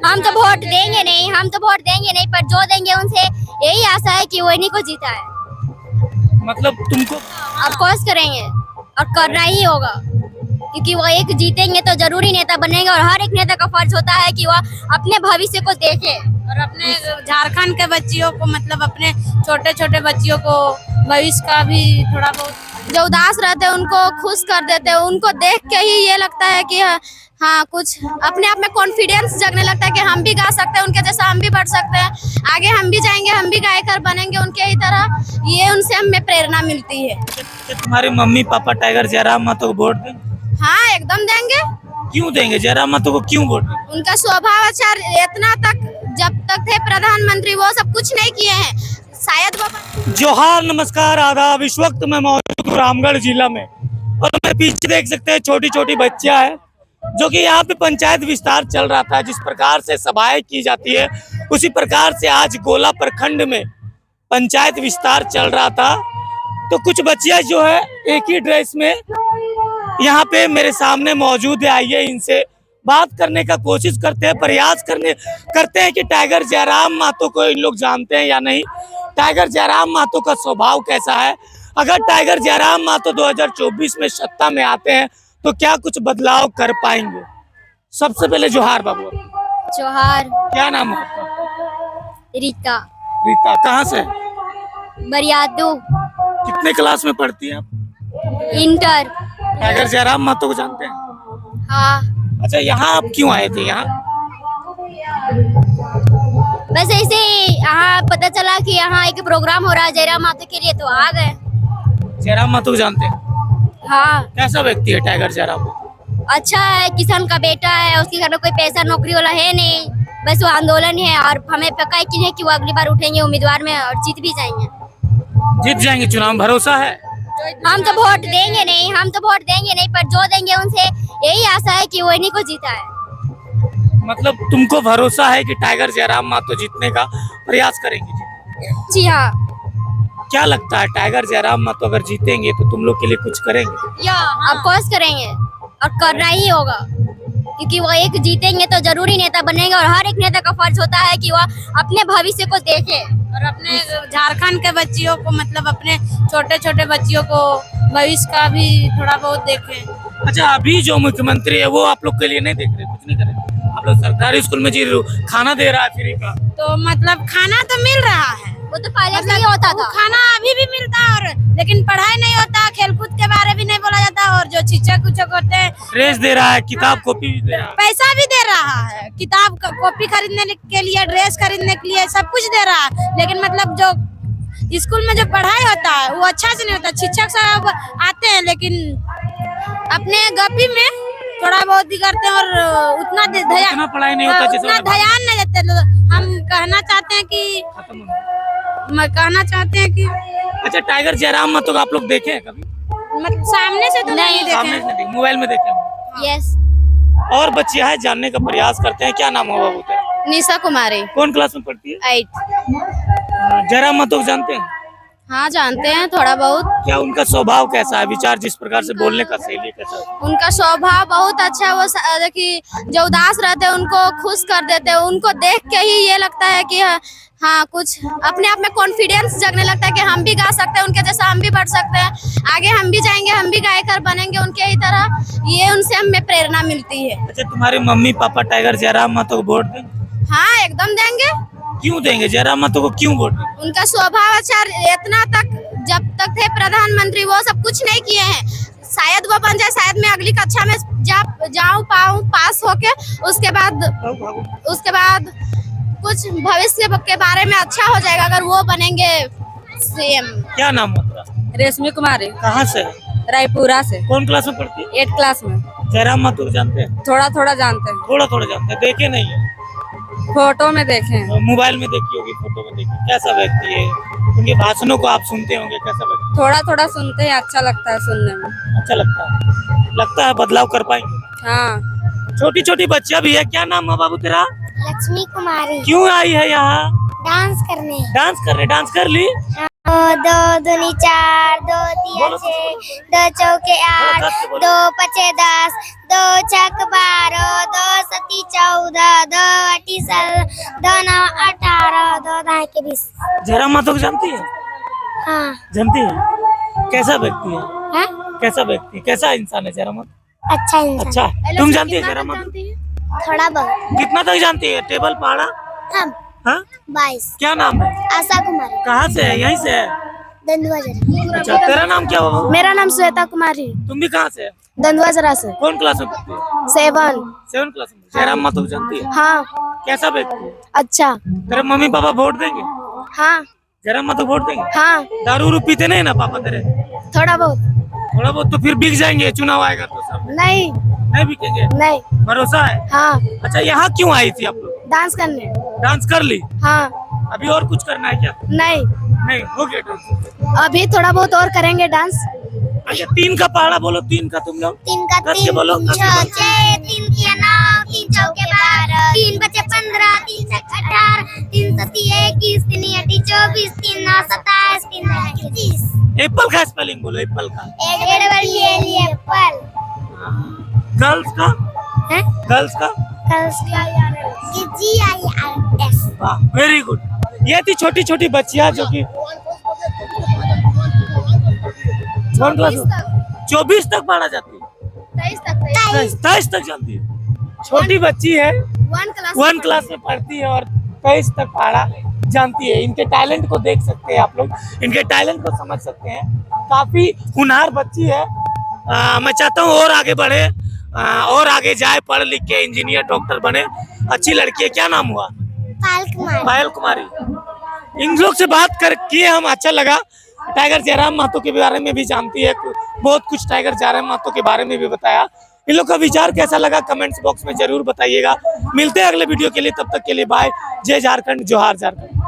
हम तो वोट देंगे नहीं, हम तो वोट देंगे नहीं, पर जो देंगे उनसे यही आशा है कि वो इन्हीं को जीता है। मतलब तुमको ऑफ कोर्स करेंगे और करना ही होगा, क्योंकि वो एक जीतेंगे तो जरूरी नेता बनेंगे और हर एक नेता का फर्ज होता है कि वह अपने भविष्य को देखे और अपने झारखंड के बच्चियों को, मतलब अपने छोटे छोटे बच्चियों को भविष्य का भी थोड़ा बहुत, जो उदास रहते हैं उनको खुश कर देते हैं। उनको देख के ही ये लगता है कि हाँ कुछ अपने आप में कॉन्फिडेंस जगने लगता है कि हम भी गा सकते हैं, उनके जैसा हम भी बढ़ सकते हैं, आगे हम भी जाएंगे, हम भी गायकर बनेंगे उनके ही तरह। ये उनसे हमें प्रेरणा मिलती है। तुम्हारे mummy papa tiger Jairam Mahato को वोट देंगे? हाँ एकदम देंगे। क्यों देंगे? जयराम महतो को क्यों वोट देंगे? उनका स्वभाव अच्छा, इतना तक जब तक थे प्रधानमंत्री वो सब कुछ नहीं किए हैं, शायद वो। जोहार, नमस्कार, आदाब। इस वक्त मैं मौजूद हूँ रामगढ़ जिला में और मैं पीछे देख सकते हैं छोटी छोटी बच्चियां हैं जो कि यहाँ पे पंचायत विस्तार चल रहा था। जिस प्रकार से सभाएं की जाती है उसी प्रकार से आज गोला प्रखंड में पंचायत विस्तार चल रहा था। तो कुछ बच्चियां जो है एक ही ड्रेस में यहाँ पे मेरे सामने मौजूद है। आइए इनसे बात करने का कोशिश करते हैं, प्रयास करते हैं कि टाइगर जयराम महतो को इन लोग जानते हैं या नहीं, टाइगर जयराम महतो का स्वभाव कैसा है, अगर टाइगर जयराम महतो 2024 में सत्ता में आते हैं तो क्या कुछ बदलाव कर पाएंगे। सबसे पहले जोहार बाबू। जोहार। क्या नाम है आपका? रीता। रीता, कहाँ से? बरियादू। कितने क्लास में पढ़ती हैं आप? इंटर। टाइगर जयराम महतो को जानते हैं? हाँ। अच्छा, यहाँ आप क्यों आए थे? यहाँ बस ऐसे ही यहाँ पता चला कि यहाँ एक प्रोग्राम हो रहा है जयराम महतो के लिए, तो आ गए। जयराम महतो को जानते हैं? हाँ। कैसा व्यक्ति है टाइगर जयराम? अच्छा है, किसान का बेटा है, उसके घर में कोई पैसा नौकरी वाला है नहीं, बस वो आंदोलन है और हमें पक्का यकीन है कि वो अगली बार उठेंगे उम्मीदवार में और जीत भी जाएंगे। जीत जाएंगे? चुनाव में भरोसा है? हम तो वोट देंगे नहीं, हम तो वोट देंगे नहीं, पर जो देंगे उनसे यही आशा है कि वो इन्हीं को जीता है। मतलब तुमको भरोसा है कि टाइगर जयराम महतो जीतने का प्रयास करेंगे? जी हाँ। क्या लगता है टाइगर जयराम महतो अगर जीतेंगे तो तुम लोग के लिए कुछ करेंगे? या ऑफ कोर्स करेंगे और करना ही होगा, क्योंकि वो एक जीतेंगे तो जरूरी नेता बनेंगे और हर एक नेता का फर्ज होता है कि वह अपने भविष्य को देखे और अपने झारखंड के बच्चियों को, मतलब अपने छोटे छोटे बच्चियों को भविष्य का भी थोड़ा बहुत देखें। अच्छा, अभी जो मुख्यमंत्री है वो आप लोग के लिए नहीं देख रहे, कुछ नहीं कर रहे? आप लोग सरकारी स्कूल में जी खाना दे रहा है फ्री का, तो मतलब खाना तो मिल रहा है, वो तो पहले से ही होता था। खाना अभी भी मिलता है, और लेकिन पढ़ाई नहीं होता, खेलकूद के बारे भी नहीं बोला जाता, और जो शिक्षक उच्छक होते हैं ड्रेस दे रहा है, किताब कॉपी भी दे रहा है, पैसा भी दे रहा है, किताब कॉपी खरीदने के लिए, ड्रेस खरीदने के लिए सब कुछ दे रहा है। लेकिन मतलब जो स्कूल में जो पढ़ाई होता है वो अच्छा से नहीं होता। शिक्षक सब आते हैं लेकिन अपने गपी में थोड़ा बहुत ही करते हैं और उतना पढ़ाई नहीं होता, उतना ध्यान नहीं देते। हम कहना चाहते हैं कि अच्छा, टाइगर जयराम महतो को आप लोग देखे हैं कभी? मतलब सामने से तो नहीं सामने देखे, से नहीं, मोबाइल में देखे हैं। यस। और बच्चियां हैं, जानने का प्रयास करते हैं। क्या नाम है बाबू तेरा? निशा कुमारी, कौन क्लास में पढ़ती है? 8। जयराम महतो को जानते हैं? हाँ जानते हैं थोड़ा बहुत। क्या उनका स्वभाव कैसा है, विचार, जिस प्रकार से बोलने का शैली कैसा है? उनका स्वभाव बहुत अच्छा है। वो कि जो उदास रहते हैं उनको खुश कर देते हैं। उनको देख के ही ये लगता है कि हाँ कुछ अपने आप में कॉन्फिडेंस जगने लगता है कि हम भी गा सकते हैं, उनके जैसा हम भी बढ़ सकते हैं, आगे हम भी जाएंगे, हम भी गायकर बनेंगे उनके ही तरह। ये उनसे हमें प्रेरणा मिलती है। अच्छा, तुम्हारे mummy papa tiger Jairam Mahato को वोट देंगे? हाँ एकदम देंगे। क्यों देंगे? जयराम महतो को क्यों वोट देंगे? उनका स्वभाव अच्छा, इतना तक जब तक थे प्रधानमंत्री वो सब कुछ नहीं किए हैं, शायद वो बन जाए, शायद मैं अगली कक्षा में जाऊं पाऊं पास होके, उसके बाद कुछ भविष्य के बारे में अच्छा हो जाएगा अगर वो बनेंगे सीएम। क्या नाम है? रेशमी कुमारी, कहाँ से? रायपुरा से। कौन क्लास में पढ़ती है? 8 क्लास में। जयराम महतो को जानते हैं? थोड़ा थोड़ा जानते हैं, थोड़ा थोड़ा जानते हैं, देखे नहीं है? फोटो में देखे हैं। मोबाइल में देखी होगी, फोटो में देखी। कैसा व्यक्ति है? उनके भाषणों को आप सुनते होंगे, कैसा व्यक्ति? थोड़ा थोड़ा सुनते हैं, अच्छा लगता है सुनने में। अच्छा लगता है बदलाव कर पाएंगे? हाँ। छोटी छोटी बच्चियां भी है। क्या नाम है बाबू तेरा? लक्ष्मी कुमारी। क्यों आई है यहाँ? डांस करने। डांस करने? डांस कर ली? दो दूनी 4, 2 तिया 6, 2 चौके 8, 2 पचे 10, 2 छक 12, 2 सती 14, 2 अठी 16, 2 9 18, 2 दाएं के 20। जयराम मातो को जानती है? हाँ। जानती है? कैसा व्यक्ति है? हाँ? कैसा व्यक्ति, कैसा इंसान है जयराम मातो? अच्छा इंसान। अच्छा, तुम जानती है जयराम मातो? थोड़ा बहुत। कितना तक जानती है? टेबल पहाड़ा? हम हाँ? 22। क्या नाम है? आशा कुमारी। कहाँ से है? यहीं से है? दंदुआ जरा। अच्छा, तेरा नाम क्या होगा? मेरा नाम श्वेता कुमारी, तुम भी कहाँ से है? दंदुआ जरा से। कौन क्लास में पढ़ती है? 7। 7 क्लास में। जयराम मातो को जानती है? हाँ। कैसा व्यक्ति है? अच्छा। तेरे मम्मी पापा वोट देंगे? हाँ। जयराम मातो वोट देंगे? हाँ। दारू उरू पीते नहीं ना पापा तेरे? थोड़ा बहुत। थोड़ा बहुत तो फिर बिक जाएंगे, चुनाव आएगा तो सब नहीं। नहीं बिकेंगे। नहीं। भरोसा है? हाँ। अच्छा, यहाँ क्यों आई थी आप लोग? डांस करने। डांस कर ली? हाँ। अभी और कुछ करना है क्या? नहीं, नहीं, हो गया डांस। अभी थोड़ा बहुत और करेंगे डांस। अच्छा, 3 का पहाड़ा बोलो, 3 का तुम लोग 3 का कस के 3, बोलो, कस के बोलो। 6, 3 किया 9, 3 चौके 12, 3 बचे 15, 3 छक 18, 3 सती 21, 3 अठी 24, 3 9 27, 3 दाएं के 30। एप्पल का स्पेलिंग बोलो, एप्पल का। एप्पल। गर्ल्स का? हैं? गर्ल्स का? GIRS। वाह, वेरी गुड। ये थी छोटी छोटी बच्चियां जो कि 1 क्लास 24 तक पढ़ा जाती है, 23 तक जानती है। छोटी बच्ची है, 1 क्लास में पढ़ती है और 23 तक पढ़ा जानती है। इनके टैलेंट को देख सकते हैं आप लोग, इनके टैलेंट को समझ सकते हैं। काफी होनहार बच्ची है। मैं चाहता हूँ और आगे बढ़े, और आगे जाए, पढ़ लिख के इंजीनियर डॉक्टर बने। अच्छी लड़की है। क्या नाम हुआ? पायल कुमारी। इन लोग से बात करके हम अच्छा लगा। टाइगर जयराम महतो के बारे में भी जानती है, बहुत कुछ टाइगर जयराम महतो के बारे में भी बताया। इन लोग का विचार कैसा लगा कमेंट्स बॉक्स में जरूर बताइएगा। मिलते हैं अगले वीडियो के लिए, तब तक के लिए बाय। जय झारखंड, जोहार झारखंड।